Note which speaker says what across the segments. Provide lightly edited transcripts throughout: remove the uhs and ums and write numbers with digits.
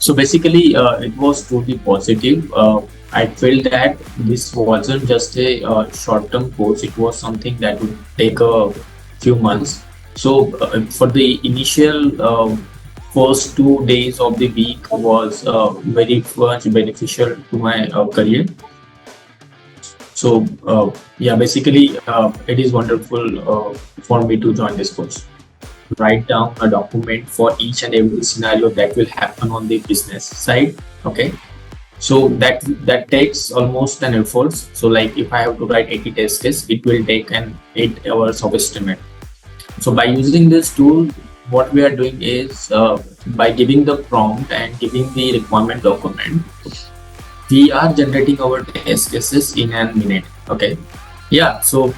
Speaker 1: So basically, it was truly positive. I felt that this wasn't just a short-term course; it was something that would take a few months. So for the initial first 2 days of the week was very much beneficial to my career. So yeah, basically, it is wonderful for me to join this course. Write down a document for each and every scenario that will happen on the business side. Okay, so that takes almost an effort. So like if I have to write 80 test cases, it will take an 8 hours of estimate. So by using this tool, what we are doing is by giving the prompt and giving the requirement document, we are generating our test cases in a minute. Okay, yeah. So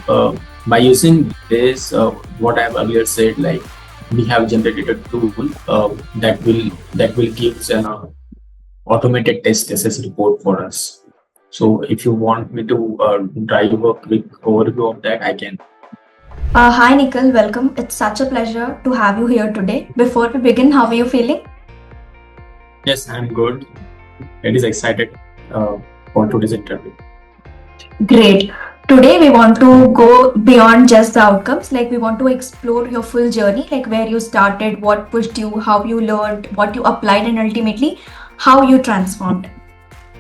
Speaker 1: by using this, what I've earlier said, like we have generated a tool that will give an automated test cases report for us. So if you want me to drive a quick overview of that, I can.
Speaker 2: Hi Nikhil, welcome. It's such a pleasure to have you here today. Before we begin, how are you feeling?
Speaker 1: Yes, I'm good. It is excited for today's interview.
Speaker 2: Great. Today we want to go beyond just the outcomes. Like we want to explore your full journey, like where you started, what pushed you, how you learned, what you applied, and ultimately how you transformed.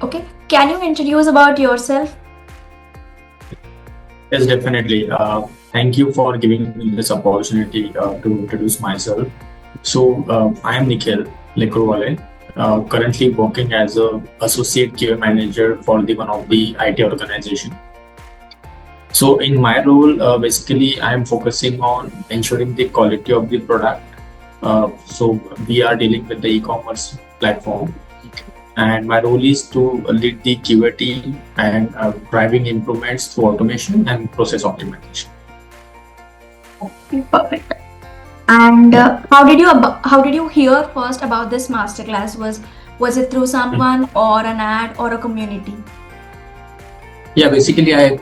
Speaker 2: Okay. Can you introduce about yourself?
Speaker 1: Yes, definitely. Thank you for giving me this opportunity to introduce myself. So I am Nikhil, currently working as a associate QA manager for the one of the IT organization. So in my role, basically, I am focusing on ensuring the quality of the product. So we are dealing with the e-commerce platform, and my role is to lead the QA team and driving improvements through automation and process optimization.
Speaker 2: Perfect. And how did you hear first about this masterclass? Was it through someone or an ad or a community?
Speaker 1: Yeah, basically, I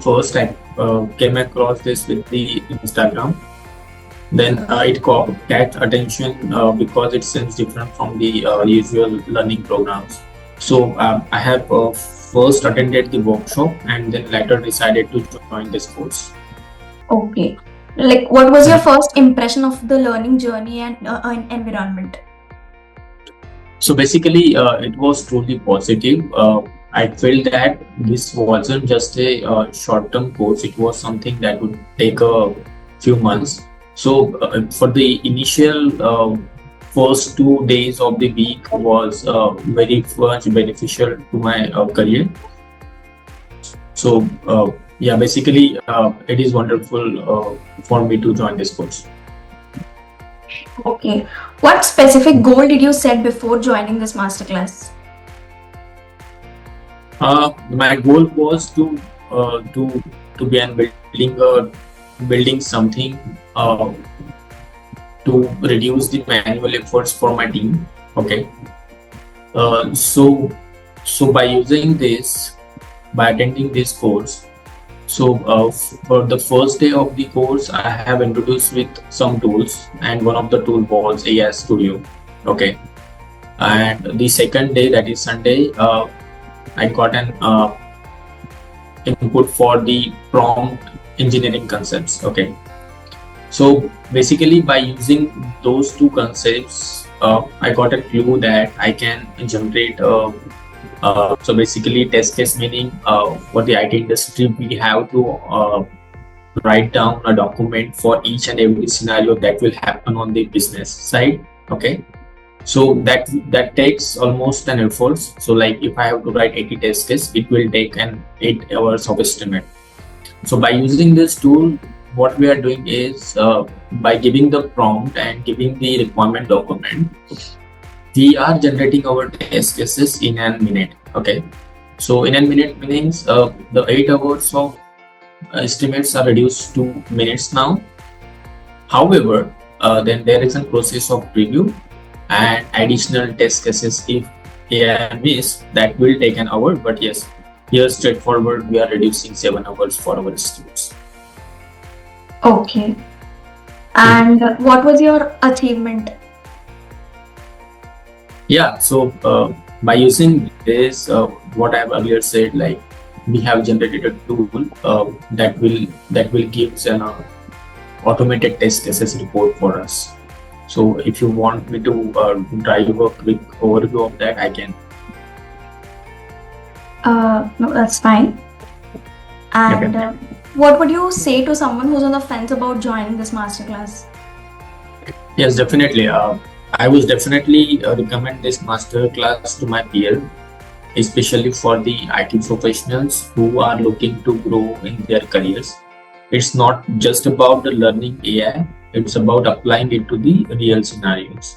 Speaker 1: came across this with the Instagram. Then it caught attention because it seems different from the usual learning programs. So I have first attended the workshop and then later decided to join this course.
Speaker 2: Okay. Like, what was your first impression of the learning journey and environment?
Speaker 1: So basically, it was truly positive. I felt that this wasn't just a short-term course; it was something that would take a few months. So for the initial first 2 days of the week was very much beneficial to my career. So yeah, basically, it is wonderful for me to join this course.
Speaker 2: Okay. What specific goal did you set before joining this masterclass?
Speaker 1: My goal was to be building something to reduce the manual efforts for my team. Okay. So by using this, by attending this course, so for the first day of the course, I have introduced with some tools, and one of the tool was AI Studio. Okay. And the second day, that is Sunday, I got an input for the prompt engineering concepts. Okay. So basically, by using those two concepts, I got a clue that I can generate. So basically, test case meaning for the IT industry, we have to write down a document for each and every scenario that will happen on the business side. Okay. So that takes almost an effort. So like if I have to write 80 test cases, it will take an 8 hours of estimate. So by using this tool, what we are doing is by giving the prompt and giving the requirement document, we are generating our test cases in a minute. Okay. So in a minute means the 8 hours of estimates are reduced to minutes now. However, then there is a process of review and additional test cases if AI miss, that will take an hour. But yes, here straightforward, we are reducing 7 hours for our estimates.
Speaker 2: Okay. And what was your achievement?
Speaker 1: Yeah, so by using this, what I've earlier said, like we have generated a tool that will give an automated test cases report for us. So if you want me to drive a quick overview of that, I can.
Speaker 2: No, that's fine. And
Speaker 1: Okay.
Speaker 2: what would you say to someone who's on the fence about joining this masterclass?
Speaker 1: Yes, definitely. I would definitely recommend this master class to my peer, especially for the IT professionals who are looking to grow in their careers. It's not just about the learning AI, it's about applying it to the real scenarios.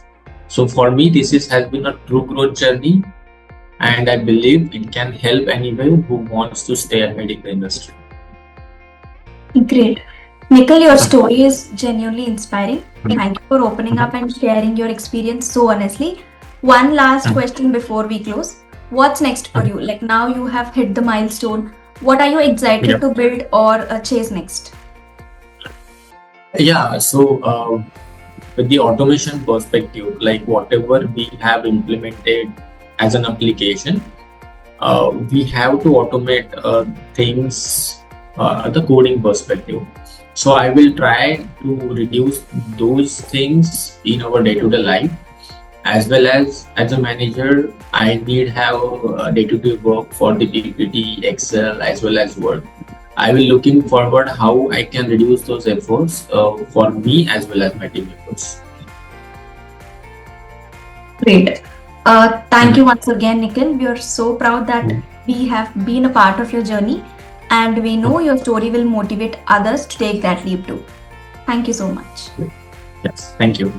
Speaker 1: So for me, has been a true growth journey, and I believe it can help anyone who wants to stay ahead in the industry.
Speaker 2: Great. Nikhil, your story is genuinely inspiring. Thank you for opening up and sharing your experience so honestly. One last question before we close. What's next for you? Like now you have hit the milestone. What are you excited to build or chase next?
Speaker 1: Yeah, so with the automation perspective, like whatever we have implemented as an application, we have to automate things at the coding perspective. So I will try to reduce those things in our day-to-day life, as well as a manager. I need have day-to-day work for the PPT, Excel, as well as Word. I will looking forward how I can reduce those efforts for me as well as my team members.
Speaker 2: Great. Thank you once again, Nikhil. We are so proud that we have been a part of your journey and we know your story will motivate others to take that leap too. Thank you so much.
Speaker 1: Yes, thank you.